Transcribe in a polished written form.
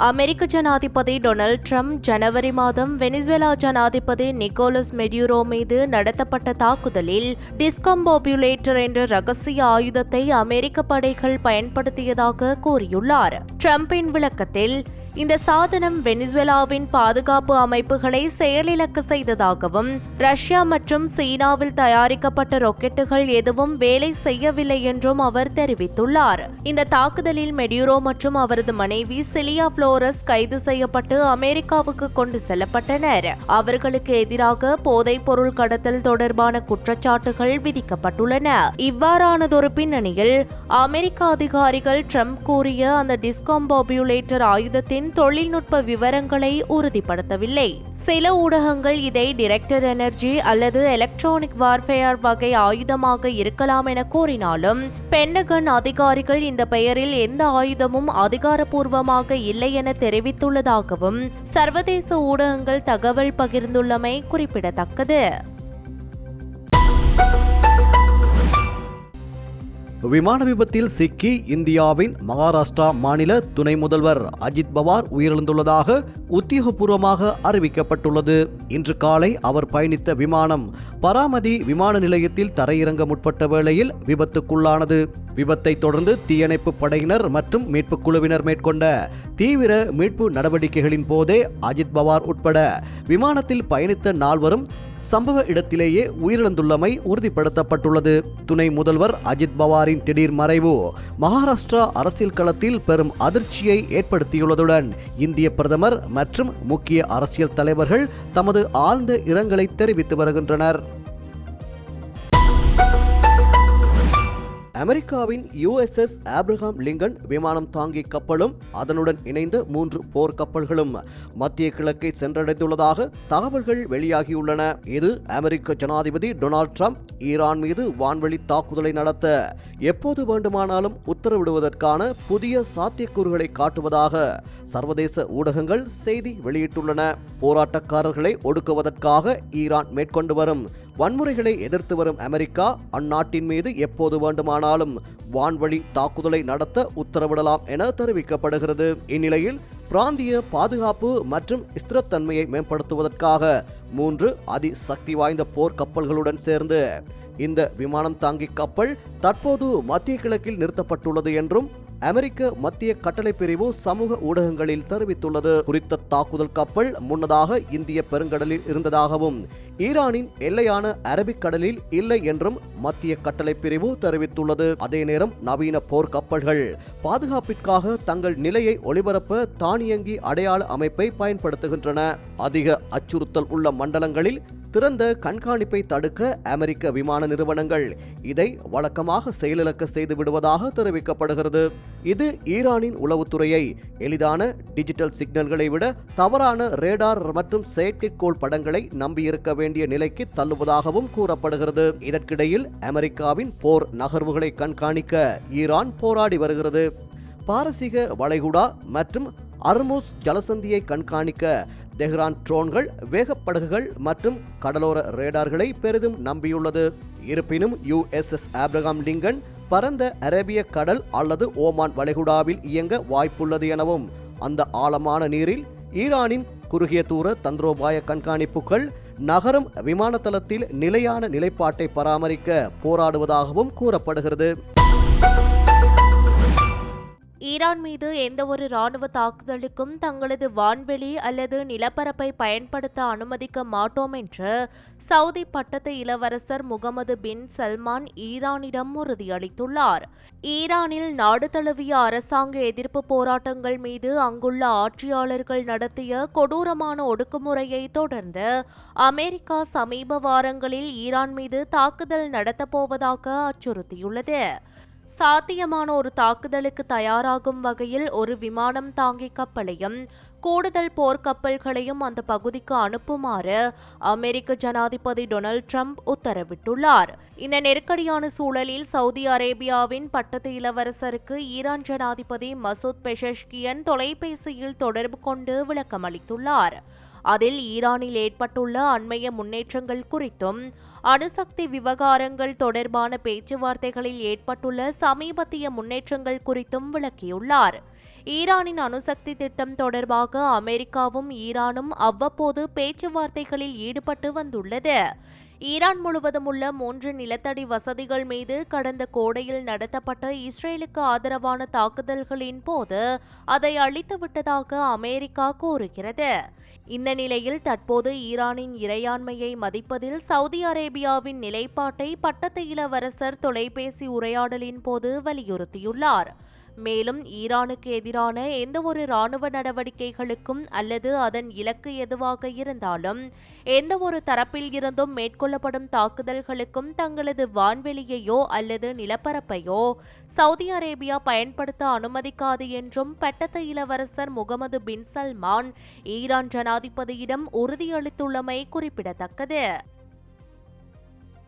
அமெரிக்க ஜனாதிபதி Donald Trump ஜனவரி மாதம் Venezuela ஜனாதிபதி நிக்கோலஸ் மெடியூரோ மீது நடத்தப்பட்ட தாக்குதலில் டிஸ்கம்போபுலேட்டர் என்ற ரகசிய ஆயுதத்தை அமெரிக்க படைகள் பயன்படுத்தியதாக கூறியுள்ளார். ட்ரம்பின் விளக்கத்தில், இந்த சாதனம் வெனிசுவேலாவின் பாதுகாப்பு அமைப்புகளை செயலிழக்க செய்ததாகவும், ரஷ்யா மற்றும் சீனாவில் தயாரிக்கப்பட்ட ராக்கெட்டுகள் எதுவும் வேலை செய்யவில்லை என்றும் அவர் தெரிவித்துள்ளார். இந்த தாக்குதலில் மெடியூரோ மற்றும் அவரது மனைவி சிலியா புளோரஸ் கைது செய்யப்பட்டு அமெரிக்காவுக்கு கொண்டு செல்லப்பட்டனர். அவர்களுக்கு எதிராக போதைப் பொருள் கடத்தல் தொடர்பான குற்றச்சாட்டுகள் விதிக்கப்பட்டுள்ளன. இவ்வாறானதொரு பின்னணியில் அமெரிக்க அதிகாரிகள் ட்ரம்ப் கூறிய அந்த டிஸ்கம்போபுலேட்டர் ஆயுதத்தின் தொழில்நுட்ப விவரங்களை உறுதிப்படுத்தவில்லை. சில ஊடகங்கள் இதை டைரக்டட் எனர்ஜி அல்லது எலக்ட்ரானிக் வார்ஃபேர் வகை ஆயுதமாக இருக்கலாம் என கூறினாலும், பென்டகன் அதிகாரிகள் இந்த பெயரில் எந்த ஆயுதமும் அதிகாரப்பூர்வமாக இல்லை என தெரிவித்துள்ளதாகவும் சர்வதேச ஊடகங்கள் தகவல் பகிர்ந்துள்ளமை குறிப்பிடத்தக்கது. விமான விபத்தில் சிக்கி இந்தியாவின் மகாராஷ்டிரா மாநில துணை முதல்வர் அஜித் பவார் உயிரிழந்துள்ளதாக உத்தியோகபூர்வமாக அறிவிக்கப்பட்டுள்ளது. இன்று காலை அவர் பயணித்த விமானம் பராமதி விமான நிலையத்தில் தரையிறங்க முற்பட்ட வேளையில் விபத்துக்குள்ளானது. விபத்தை தொடர்ந்து தீயணைப்பு படையினர் மற்றும் மீட்புக் குழுவினர் மேற்கொண்ட தீவிர மீட்பு நடவடிக்கைகளின் போதே அஜித் பவார் உட்பட விமானத்தில் பயணித்த நால்வரும் சம்பவ இடத்திலேயே உயிரிழந்துள்ளமை உறுதிப்படுத்தப்பட்டுள்ளது. துணை முதல்வர் அஜித் பவாரின் திடீர் மறைவு மகாராஷ்டிரா அரசியல் களத்தில் பெரும் அதிர்ச்சியை ஏற்படுத்தியுள்ளதுடன் இந்திய பிரதமர் மற்றும் முக்கிய அரசியல் தலைவர்கள் தமது ஆழ்ந்த இரங்கலை தெரிவித்து வருகின்றனர். அமெரிக்காவின் USS ஆப்ரஹாம் லிங்கன் விமானம் தாங்கி கப்பலும் அதனுடன் இணைந்த 3 போர் கப்பல்களும் மத்திய கிழக்கை சென்றடைந்துள்ளதாக தகவல்கள் வெளியாகியுள்ளன. இது அமெரிக்க ஜனாதிபதி டொனால்ட் ட்ரம்ப் ஈரான் மீது வான்வழி தாக்குதலை நடத்த எப்போது வேண்டுமானாலும் உத்தரவிடுவதற்கான புதிய சாத்தியக்கூறுகளை காட்டுவதாக சர்வதேச ஊடகங்கள் செய்தி வெளியிட்டுள்ளன. போராட்டக்காரர்களை ஒடுக்குவதற்காக ஈரான் மேற்கொண்டு வரும் வன்முறைகளை எதிர்த்து வரும் அமெரிக்கா அந்நாட்டின் மீது எப்போது வேண்டுமானாலும் வான்வழி தாக்குதலை நடத்த உத்தரவிடலாம் என தெரிவிக்கப்படுகிறது. இந்நிலையில் பிராந்திய பாதுகாப்பு மற்றும் ஸ்திரத்தன்மையை மேம்படுத்துவதற்காக 3 அதிசக்தி வாய்ந்த போர் கப்பல்களுடன் சேர்ந்து இந்த விமானம் தாங்கி கப்பல் தற்போது மத்திய கிழக்கில் நிறுத்தப்பட்டுள்ளது என்றும் அமெரிக்க மத்திய கட்டளை பிரிவு சமூக ஊடகங்களில் தெரிவித்துள்ளது. குறித்த தாக்குதல் கப்பல் முன்னதாக இந்திய பெருங்கடலில் இருந்ததாகவும் ஈரானின் எல்லையான அரபிக் கடலில் இல்லை என்றும் மத்திய கட்டளை பிரிவு தெரிவித்துள்ளது. அதே நேரம் நவீன போர் கப்பல்கள் பாதுகாப்பிற்காக தங்கள் நிலையை ஒளிபரப்ப தானியங்கி அடையாள அமைப்பை பயன்படுத்துகின்றன. அதிக அச்சுறுத்தல் உள்ள மண்டலங்களில் திறந்த கண்காணிப்பை தடுக்க அமெரிக்க விமான நிறுவனங்கள் இதை வழக்கமாக செயலிழக்க செய்து விடுவதாக தெரிவிக்கப்படுகிறது. இது ஈரானின் உளவுத்துறையை எளிதான டிஜிட்டல் சிக்னல்களை விட தவறான ரேடார் மற்றும் செயற்கைக்கோள் படங்களை நம்பியிருக்க வேண்டிய நிலைக்கு தள்ளுவதாகவும் கூறப்படுகிறது. இதற்கிடையில் அமெரிக்காவின் போர் நகர்வுகளை கண்காணிக்க ஈரான் போராடி வருகிறது. பாரசீக வளைகுடா மற்றும் அர்முஸ் ஜலசந்தியை கண்காணிக்க தெஹ்ரான் ட்ரோன்கள், வேகப்படகுகள் மற்றும் கடலோர ரேடார்களை பெரிதும் நம்பியுள்ளது. இருப்பினும் USS ஆப்ரஹாம் லிங்கன் பரந்த அரேபிய கடல் அல்லது ஓமான் வளைகுடாவில் இயங்க வாய்ப்புள்ளது எனவும் அந்த ஆழமான நீரில் ஈரானின் குறுகிய தூர தந்திரோபாய கண்காணிப்புகள் நகரும் விமான தளத்தில் நிலையான நிலைப்பாட்டை பராமரிக்க போராடுவதாகவும் கூறப்படுகிறது. ஈரான் மீது எந்தவொரு இராணுவ தாக்குதலுக்கும் தங்களது வான்வெளி அல்லது நிலப்பரப்பை பயன்படுத்த அனுமதிக்க மாட்டோம் என்று சவுதி பட்டத்து இளவரசர் முகமது பின் சல்மான் ஈரானிடம் உறுதியளித்துள்ளார். ஈரானில் நாடு தழுவிய அரசாங்க எதிர்ப்பு போராட்டங்கள் மீது அங்குள்ள ஆட்சியாளர்கள் நடத்திய கொடூரமான ஒடுக்குமுறையை தொடர்ந்து அமெரிக்கா சமீப வாரங்களில் ஈரான் மீது தாக்குதல் நடத்தப்போவதாக அச்சுறுத்தியுள்ளது. சாத்தியமான ஒரு தாக்குதலுக்கு தயாராகும் வகையில் ஒரு விமானம் தாங்கி கப்பலையும் கூடுதல் போர்க்கப்பல்களையும் அந்த பகுதிக்கு அனுப்புமாறு அமெரிக்க ஜனாதிபதி டொனால்ட் ட்ரம்ப் உத்தரவிட்டுள்ளார். இந்த நெருக்கடியான சூழலில் சவுதி அரேபியாவின் பட்டத்து இளவரசருக்கு ஈரான் ஜனாதிபதி மசூத் பெஷஷ்கியன் தொலைபேசியில் தொடர்பு கொண்டு விளக்கமளித்துள்ளார். அதில் ஈரானில் ஏற்பட்டுள்ள அண்மைய முன்னேற்றங்கள் குறித்தும் அணுசக்தி விவகாரங்கள் தொடர்பான பேச்சுவார்த்தைகளில் ஏற்பட்டுள்ள சமீபத்திய முன்னேற்றங்கள் குறித்தும் விளக்கியுள்ளார். ஈரானின் அணுசக்தி திட்டம் தொடர்பாக அமெரிக்காவும் ஈரானும் அவ்வப்போது பேச்சுவார்த்தைகளில் ஈடுபட்டு வந்துள்ளது. ஈரான் முழுவதும் உள்ள 3 நிலத்தடி வசதிகள் மீது கடந்த கோடையில் நடத்தப்பட்ட இஸ்ரேலுக்கு ஆதரவான தாக்குதல்களின் போது அதை அழித்துவிட்டதாக அமெரிக்கா கூறுகிறது. இந்த நிலையில் தற்போது ஈரானின் இறையாண்மையை மதிப்பதில் சவுதி அரேபியாவின் நிலைப்பாட்டை பட்டத்து இளவரசர் தொலைபேசி உரையாடலின் போது வலியுறுத்தியுள்ளார். மேலும் ஈரானுக்கு எதிரான எந்தவொரு இராணுவ நடவடிக்கைகளுக்கும் அல்லது அதன் இலக்கு எதுவாக இருந்தாலும் எந்தவொரு தரப்பில் இருந்தும் மேற்கொள்ளப்படும் தாக்குதல்களுக்கும் தங்களது வான்வெளியையோ அல்லது நிலப்பரப்பையோ சவுதி அரேபியா பயன்படுத்த அனுமதிக்காது என்றும் பட்டத்து இளவரசர் முகமது பின் சல்மான் ஈரான் ஜனாதிபதியிடம் உறுதியளித்துள்ளமை குறிப்பிடத்தக்கது.